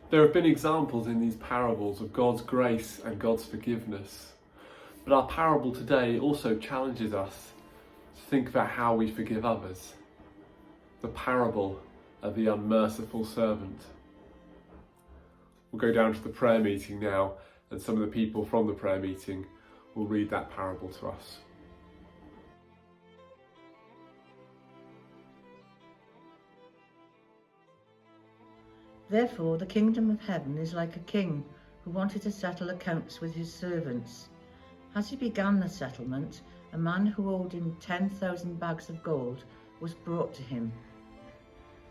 There have been examples in these parables of God's grace and God's forgiveness, but our parable today also challenges us to think about how we forgive others. The parable of the unmerciful servant. We'll go down to the prayer meeting now, and some of the people from the prayer meeting will read that parable to us. Therefore, the kingdom of heaven is like a king who wanted to settle accounts with his servants. As he began the settlement, a man who owed him 10,000 bags of gold was brought to him.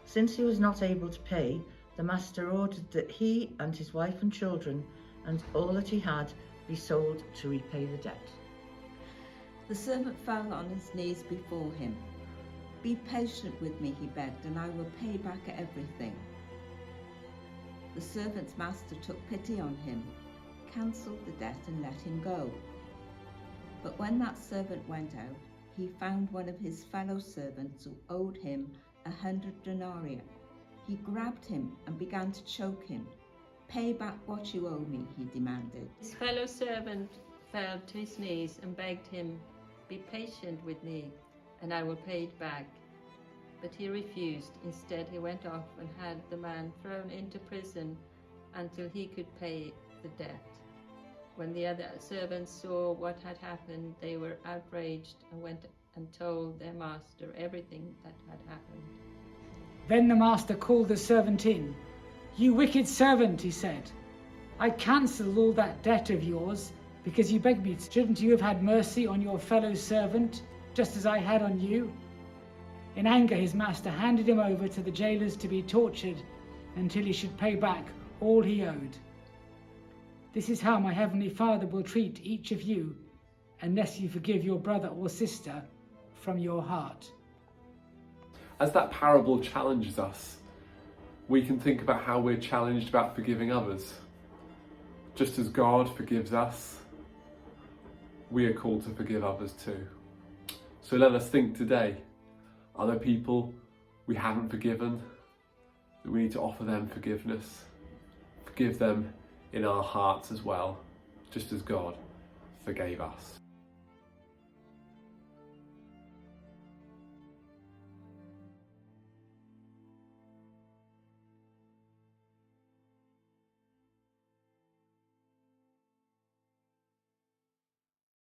Since he was not able to pay, the master ordered that he and his wife and children and all that he had be sold to repay the debt. The servant fell on his knees before him. "Be patient with me," he begged, "and I will pay back everything." The servant's master took pity on him, cancelled the debt and let him go. But when that servant went out, he found one of his fellow servants who owed him 100 denarii. He grabbed him and began to choke him. "Pay back what you owe me," he demanded. His fellow servant fell to his knees and begged him, "Be patient with me, and I will pay it back." But he refused. Instead, he went off and had the man thrown into prison until he could pay the debt. When the other servants saw what had happened, they were outraged and went and told their master everything that had happened. Then the master called the servant in. "You wicked servant," he said, "I cancelled all that debt of yours because you begged me. Shouldn't you have had mercy on your fellow servant, just as I had on you?" In anger, his master handed him over to the jailers to be tortured until he should pay back all he owed. This is how my heavenly Father will treat each of you, unless you forgive your brother or sister from your heart. As that parable challenges us, we can think about how we're challenged about forgiving others. Just as God forgives us, we are called to forgive others too. So let us think today, are there people we haven't forgiven that we need to offer them forgiveness? Forgive them in our hearts as well, just as God forgave us.